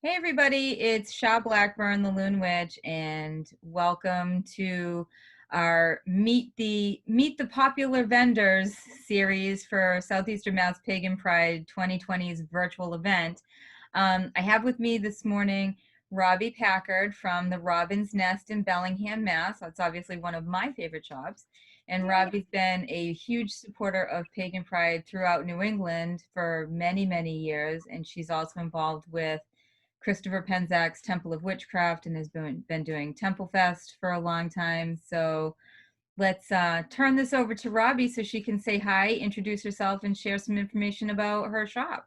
Hey everybody, it's Shaw Blackburn, the Loon Witch, and welcome to our Meet the Popular Vendors series for Southeastern Mass Pagan Pride 2020's virtual event. I have with me this morning Robbi Packard from the Robin's Nest in Bellingham, Mass. That's obviously one of my favorite shops. And Robbi's been a huge supporter of Pagan Pride throughout New England for many, many years, and she's also involved with Christopher Penzak's Temple of Witchcraft and has been doing Temple Fest for a long time. So let's turn this over to Robbi so she can say hi, introduce herself, and share some information about her shop.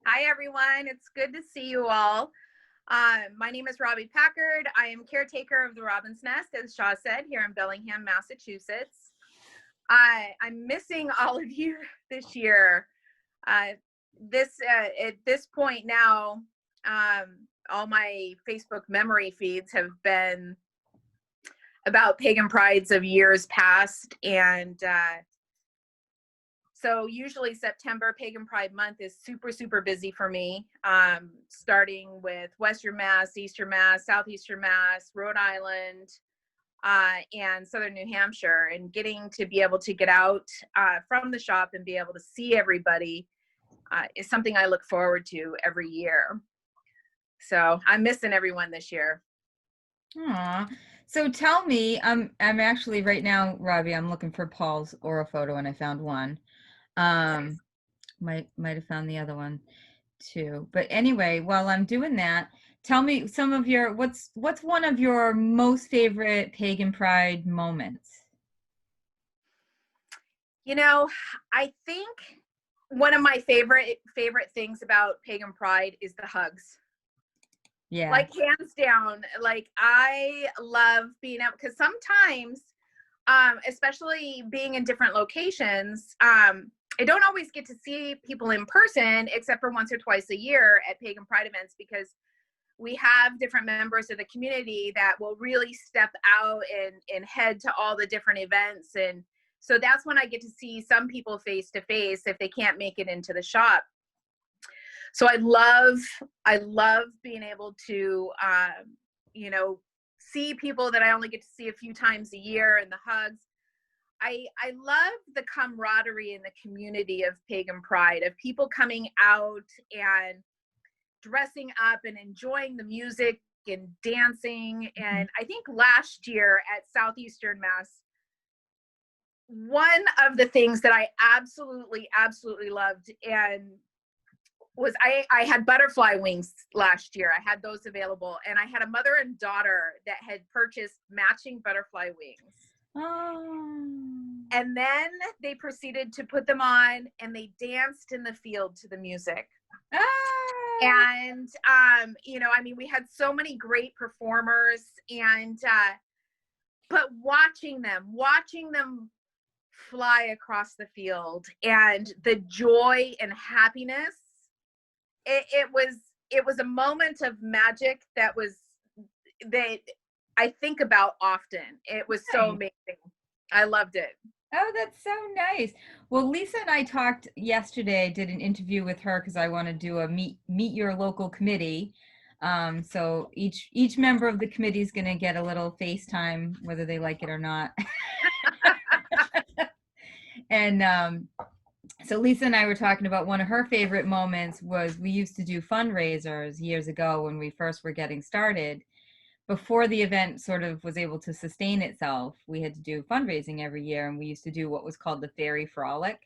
Hi, everyone. It's good to see you all. My name is Robbi Packard. I am caretaker of the Robin's Nest, as Shaw said, here in Bellingham, Massachusetts. I'm missing all of you this year. At this point now, all my Facebook memory feeds have been about Pagan Prides of years past, and so usually September, Pagan Pride month, is super busy for me, starting with Western Mass, Eastern Mass, Southeastern Mass, Rhode Island, and Southern New Hampshire. And getting to be able to get out from the shop and be able to see everybody is something I look forward to every year. So I'm missing everyone this year. Aw. So tell me, I'm actually right now, Robbi, I'm looking for Paul's aura photo and I found one. Nice. Might have found the other one too. But anyway, while I'm doing that, tell me some of your what's one of your most favorite Pagan Pride moments? You know, I think one of my favorite things about Pagan Pride is the hugs. Yeah. Like, hands down. Like, I love being out because sometimes, especially being in different locations, I don't always get to see people in person except for once or twice a year at Pagan Pride events, because we have different members of the community that will really step out and head to all the different events. And so that's when I get to see some people face to face if they can't make it into the shop. So I love being able to, see people that I only get to see a few times a year, and the hugs. I love the camaraderie in the community of Pagan Pride, of people coming out and dressing up and enjoying the music and dancing. And I think last year at Southeastern Mass, one of the things that I absolutely loved and was I had butterfly wings last year. I had those available, and I had a mother and daughter that had purchased matching butterfly wings. Oh. And then they proceeded to put them on, and they danced in the field to the music. Ah. And we had so many great performers, and but watching them fly across the field, and the joy and happiness, it was a moment of magic that I think about often. It was so amazing. I loved it. Oh, that's so nice. Well, Lisa and I talked yesterday, did an interview with her because I want to do a meet your local committee. So each member of the committee is going to get a little FaceTime, whether they like it or not. And so Lisa and I were talking about one of her favorite moments was we used to do fundraisers years ago when we first were getting started. Before the event sort of was able to sustain itself, we had to do fundraising every year, and we used to do what was called the Fairy Frolic.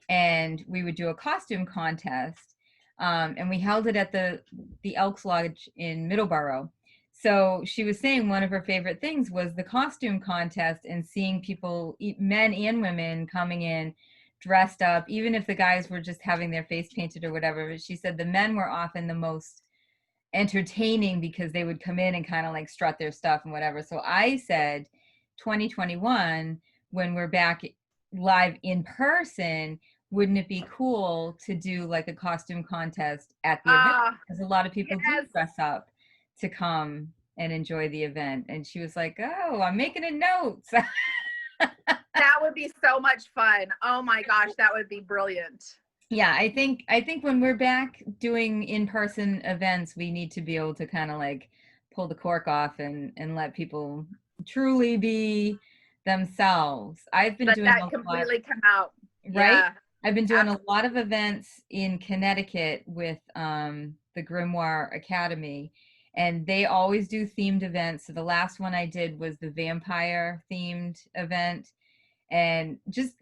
And we would do a costume contest, and we held it at the Elks Lodge in Middleborough. So she was saying one of her favorite things was the costume contest and seeing people, men and women, coming in dressed up, even if the guys were just having their face painted or whatever. But she said the men were often the most entertaining because they would come in and kind of like strut their stuff and whatever. So I said 2021, when we're back live in person, wouldn't it be cool to do like a costume contest at the event? Because a lot of people do dress up to come and enjoy the event. And she was like, oh, I'm making a note. That would be so much fun. Oh my gosh, that would be brilliant. Yeah, I think when we're back doing in-person events, we need to be able to kind of like pull the cork off and let people truly be themselves. I've been Let doing that a lot, completely come out. right? Yeah, I've been doing a lot absolutely. of events in Connecticut with the Grimoire Academy, and they always do themed events. So the last one I did was the vampire themed event, and just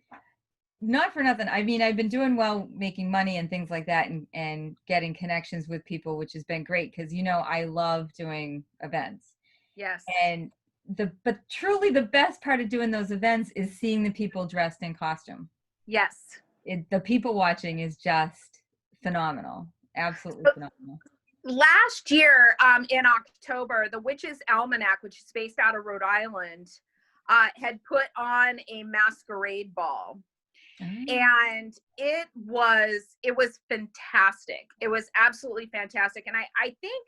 not for nothing. I mean, I've been doing well making money and things like that and getting connections with people, which has been great because I love doing events. Yes. And but truly the best part of doing those events is seeing the people dressed in costume. Yes. The people watching is just phenomenal. Absolutely So phenomenal. last year, in October, the Witches Almanac, which is based out of Rhode Island, had put on a masquerade ball. Oh, And it was fantastic. It was absolutely fantastic. And I think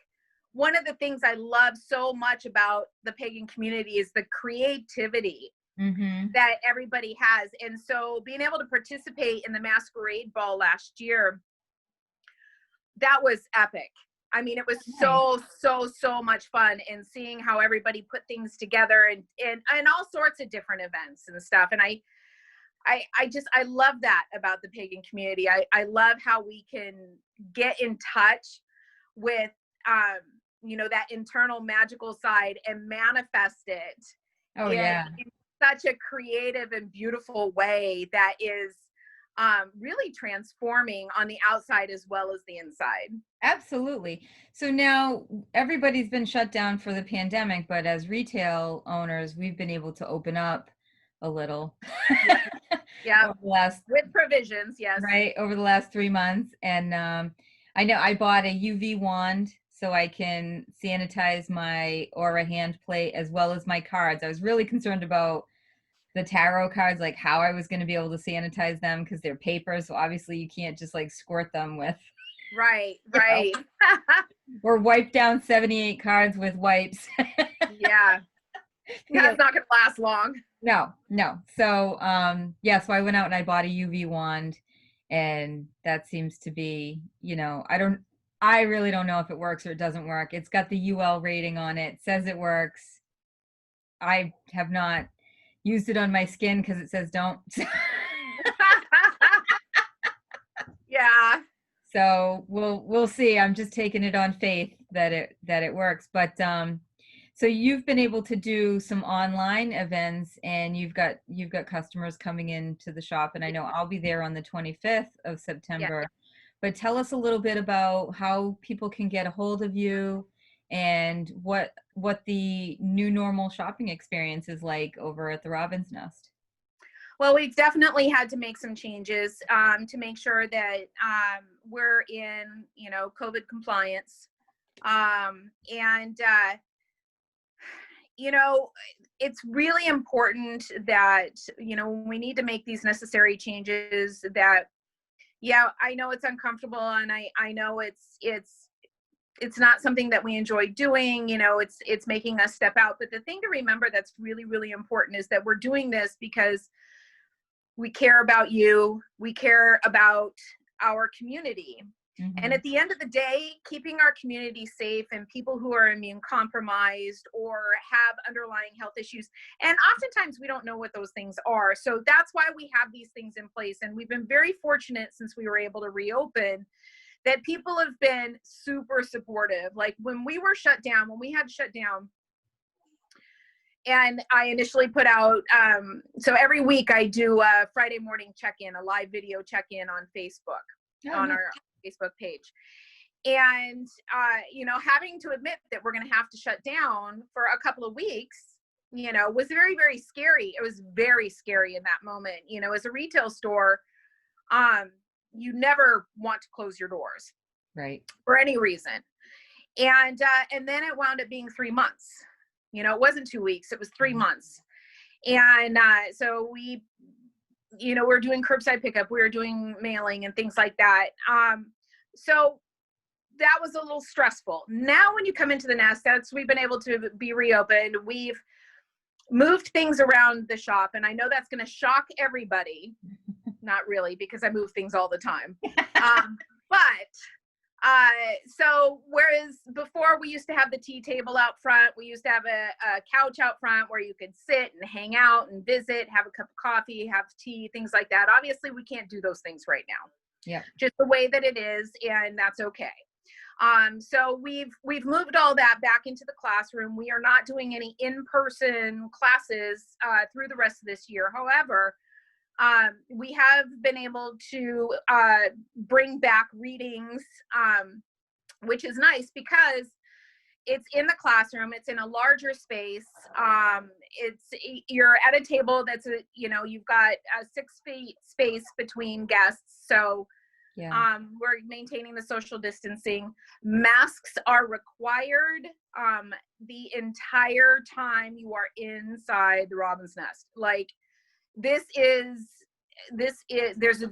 one of the things I love so much about the pagan community is the creativity mm-hmm. that everybody has. And so being able to participate in the masquerade ball last year, that was epic. I mean, it was Nice. so much fun, and seeing how everybody put things together and all sorts of different events and stuff. And I love that about the pagan community. I love how we can get in touch with that internal magical side and manifest it Oh in, yeah. in such a creative and beautiful way that is really transforming on the outside as well as the inside. Absolutely. So now everybody's been shut down for the pandemic, but as retail owners, we've been able to open up a little Yep. Yep. over the last, With provisions, yes. right, over the last 3 months. And I know I bought a UV wand so I can sanitize my Aura hand plate as well as my cards. I was really concerned about the tarot cards, like how I was going to be able to sanitize them because they're paper. So obviously you can't just like squirt them with, Right, you know, right. or wipe down 78 cards with wipes. Yeah. That's not going to last long. No, no. So, yeah, so I went out and I bought a UV wand, and that seems to be, I really don't know if it works or it doesn't work. It's got the UL rating on it, says it works. I have not used it on my skin because it says don't. Yeah. So we'll see. I'm just taking it on faith that it works. But so you've been able to do some online events, and you've got customers coming into the shop, and I know I'll be there on the 25th of Yeah. September. But tell us a little bit about how people can get a hold of you and what the new normal shopping experience is like over at the Robin's Nest. Well, we've definitely had to make some changes to make sure that we're in, COVID compliance. And it's really important that, when we need to make these necessary changes that, yeah, I know it's uncomfortable, and I know it's not something that we enjoy doing. It's making us step out. But the thing to remember that's really, really important is that we're doing this because we care about you. We care about our community. And Mm-hmm. at the end of the day, keeping our community safe and people who are immune compromised or have underlying health issues. And oftentimes we don't know what those things are. So that's why we have these things in place. And we've been very fortunate since we were able to reopen that people have been super supportive. Like when we had shut down, and I initially put out, so every week I do a Friday morning check-in, a live video check-in on Facebook, Oh, on nice. our Facebook page. And, having to admit that we're going to have to shut down for a couple of weeks, was very, very scary. It was very scary in that moment. As a retail store, you never want to close your doors Right. for any reason. And then it wound up being 3 months. It wasn't 2 weeks, it was 3 months. And so we're doing curbside pickup, we were doing mailing and things like that. So that was a little stressful. Now, when you come into the nest, we've been able to be reopened. We've moved things around the shop, and I know that's going to shock everybody. not really, because I move things all the time. So whereas before we used to have the tea table out front, we used to have a couch out front where you could sit and hang out and visit, have a cup of coffee, have tea, things like that. Obviously, we can't do those things right now. Yeah. Just the way that it is, and that's okay. So we've moved all that back into the classroom. We are not doing any in-person classes through the rest of this year. However, we have been able to bring back readings, which is nice because it's in the classroom. It's in a larger space. You're at a table that's you've got a 6 feet space between guests. So yeah. We're maintaining the social distancing. Masks are required the entire time you are inside the Robin's Nest. Like there's a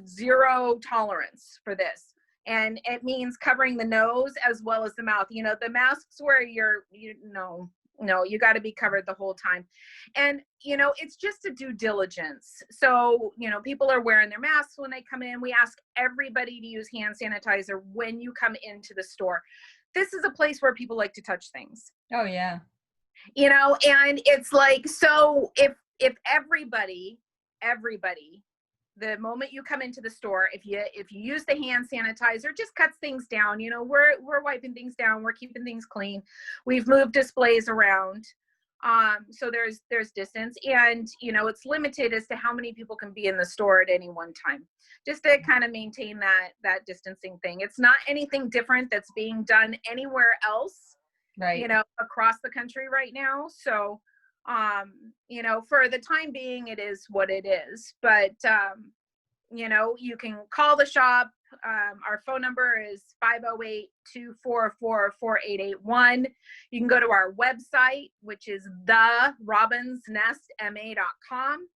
zero tolerance for this. And it means covering the nose as well as the mouth. The masks where you got to be covered the whole time. And, it's just a due diligence. So, people are wearing their masks when they come in. We ask everybody to use hand sanitizer when you come into the store. This is a place where people like to touch things. Oh, yeah. And it's like, so if everybody, the moment you come into the store, if you use the hand sanitizer, just cuts things down. We're wiping things down. We're keeping things clean. We've moved displays around. So there's distance, and it's limited as to how many people can be in the store at any one time, just to kind of maintain that distancing thing. It's not anything different that's being done anywhere else, right? Across the country right now. So for the time being, it is what it is. But you can call the shop. Our phone number is 508-244-4881. You can go to our website, which is therobinsnestma.com.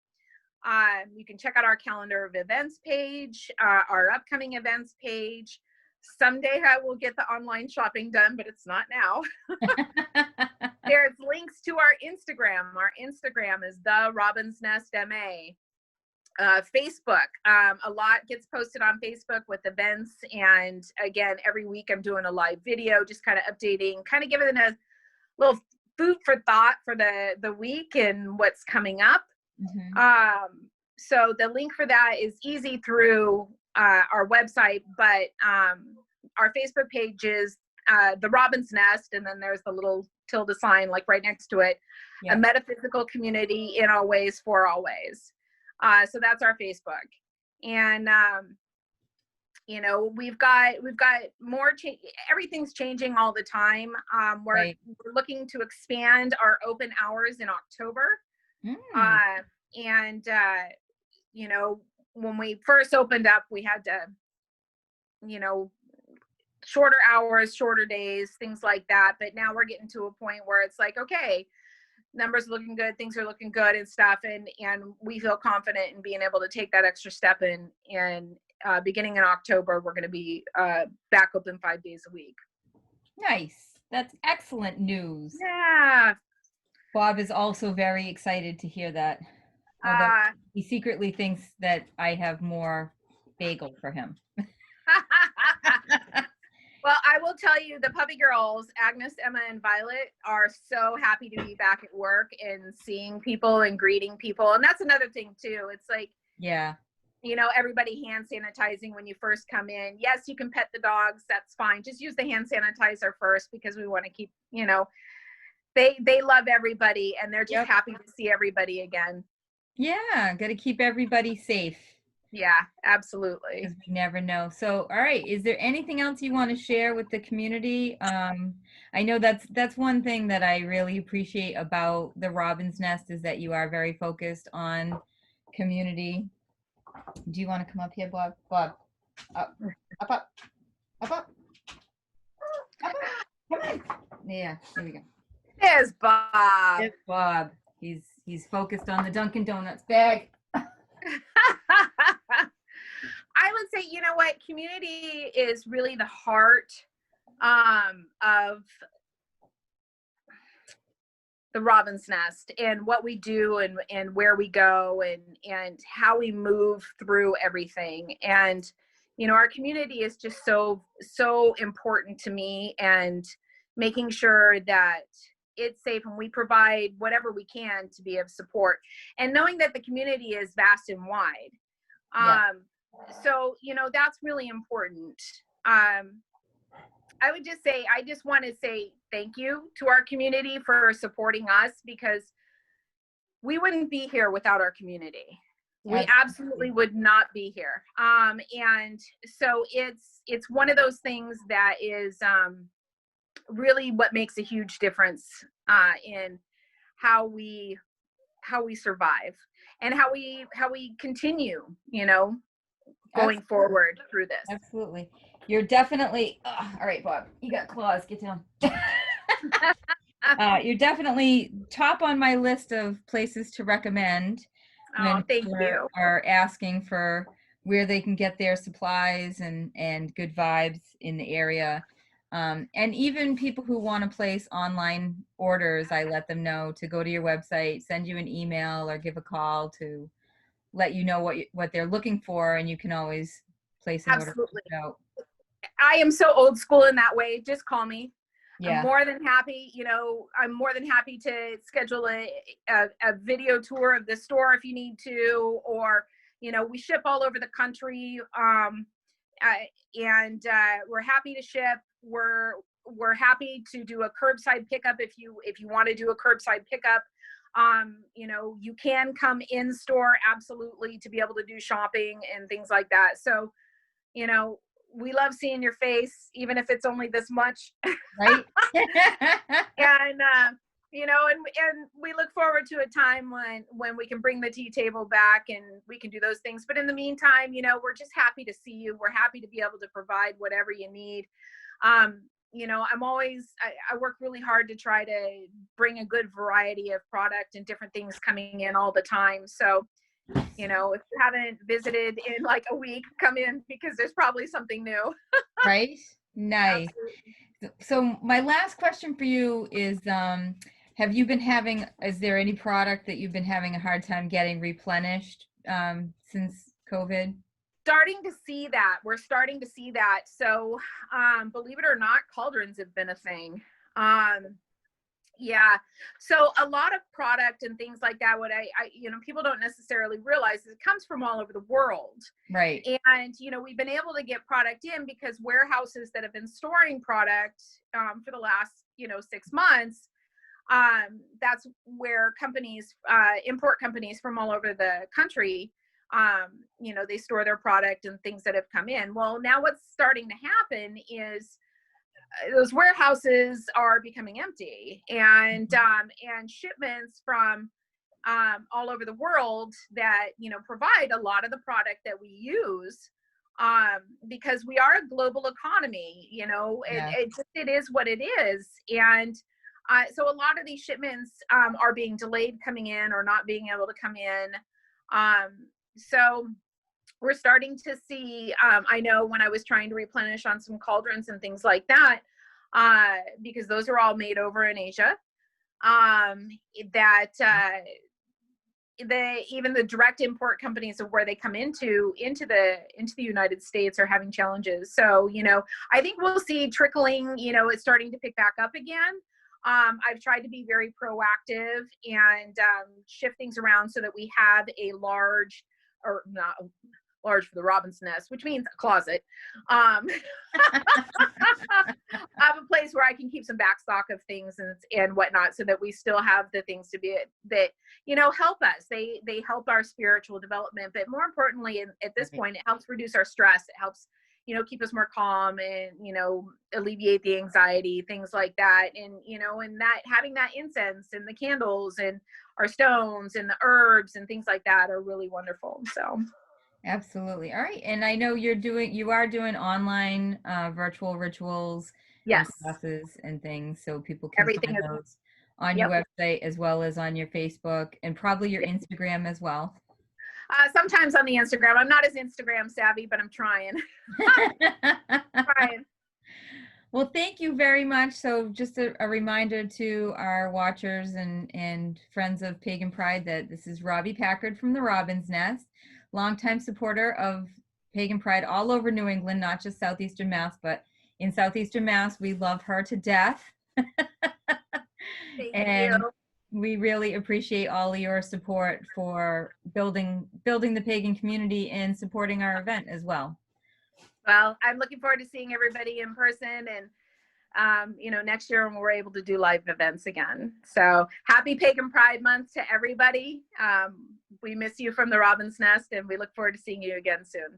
You can check out our calendar of events page, our upcoming events page. Someday I will get the online shopping done, but it's not now. There's links to our Instagram. Our Instagram is the Robin's Nest MA. Facebook, a lot gets posted on Facebook with events, and again, every week I'm doing a live video, just kind of updating, kind of giving a little food for thought for the week and what's coming up. Mm-hmm. So the link for that is easy through our website, but our Facebook page is the Robin's Nest, and then there's the little tilde sign like right next to it. Yep. A metaphysical community in all ways for all ways. So that's our Facebook, and we've got more everything's changing all the time. We're looking to expand our open hours in October. And when we first opened up, we had to shorter hours, shorter days, things like that. But now we're getting to a point where it's like, okay, numbers are looking good, things are looking good and stuff, and we feel confident in being able to take that extra step and beginning in October, we're going to be back open 5 days a week. Nice. That's excellent news. Yeah. Bob is also very excited to hear that. He secretly thinks that I have more bagel for him. Well, I will tell you, the puppy girls, Agnes, Emma, and Violet, are so happy to be back at work and seeing people and greeting people. And that's another thing, too. It's like, yeah, everybody hand sanitizing when you first come in. Yes, you can pet the dogs. That's fine. Just use the hand sanitizer first, because we want to keep, they love everybody, and they're just happy to see everybody again. Yeah, got to keep everybody safe. Yeah, absolutely. Because we never know. So, all right, is there anything else you want to share with the community? I know that's one thing that I really appreciate about the Robin's Nest, is that you are very focused on community. Do you want to come up here, Bob? Bob, up. Come on. Yeah, here we go. There's Bob. There's Bob. He's focused on the Dunkin' Donuts bag. I would say, community is really the heart of the Robin's Nest and what we do and where we go and how we move through everything. And, you know, our community is just so important to me, and making sure that it's safe and we provide whatever we can to be of support, and knowing that the community is vast and wide. Yeah. So, you know, that's really important. I would just say, I just want to say thank you to our community for supporting us, because we wouldn't be here without our community. We absolutely would not be here. And so it's one of those things that is really what makes a huge difference in how we survive and how we continue, you know, going forward through this. Absolutely. You're definitely, all right, Bob, you got claws, get down. You're definitely top on my list of places to recommend when people are asking for where they can get their supplies and good vibes in the area. And even people who want to place online orders, I let them know to go to your website, send you an email or give a call to let you know what they're looking for, and you can always place an order. I am so old school in that way. Just call me. Yeah. I'm more than happy, you know, I'm more than happy to schedule a video tour of the store if you need to, or, you know, we ship all over the country. And we're happy to ship. We're happy to do a curbside pickup if you want to do a curbside pickup. You know, you can come in store, absolutely, to be able to do shopping and things like that. So, you know, we love seeing your face, even if it's only this much. Right. And, you know, and we look forward to a time when we can bring the tea table back and we can do those things. But in the meantime, you know, we're just happy to see you. We're happy to be able to provide whatever you need. You know, I work really hard to try to bring a good variety of product and different things coming in all the time. So, you know, if you haven't visited in like a week, come in, because there's probably something new. Right. Nice. Absolutely. So my last question for you is, is there any product that you've been having a hard time getting replenished since COVID? We're starting to see that. So believe it or not, cauldrons have been a thing. Yeah. So a lot of product and things like that, what I you know, people don't necessarily realize is it comes from all over the world. Right. And, you know, we've been able to get product in because warehouses that have been storing product for the last, you know, 6 months, that's where companies, import companies from all over the country, you know, they store their product and things that have come in. Well, now what's starting to happen is those warehouses are becoming empty, and shipments from all over the world that, you know, provide a lot of the product that we use, because we are a global economy, you know, it is what it is. And so a lot of these shipments are being delayed coming in or not being able to come in. So we're starting to see, I know when I was trying to replenish on some cauldrons and things like that, because those are all made over in Asia, even the direct import companies of where they come into the United States are having challenges. So, you know, I think we'll see trickling, you know, it's starting to pick back up again. I've tried to be very proactive and shift things around so that we have a large, or not large for the Robin's Nest, which means a closet. I have a place where I can keep some back stock of things and whatnot, so that we still have the things to be that, you know, help us. They help our spiritual development, but more importantly, at this point, it helps reduce our stress. It helps, you know, keep us more calm and, you know, alleviate the anxiety, things like that. And, you know, and that having that incense and the candles and our stones and the herbs and things like that are really wonderful. So. Absolutely. All right. And I know you are doing online virtual rituals, yes, and classes and things, so people can everything find those on your website as well as on your Facebook and probably your Instagram as well. Sometimes on the Instagram. I'm not as Instagram savvy, but I'm trying. Well, thank you very much. So just a reminder to our watchers and friends of Pagan Pride that this is Robbi Packard from the Robin's Nest, longtime supporter of Pagan Pride all over New England, not just Southeastern Mass, but in Southeastern Mass, we love her to death. Thank you. And we really appreciate all of your support for building the pagan community and supporting our event as well. Well, I'm looking forward to seeing everybody in person, and you know, next year when we're able to do live events again. So happy Pagan Pride Month to everybody. We miss you from the Robin's Nest, and we look forward to seeing you again soon.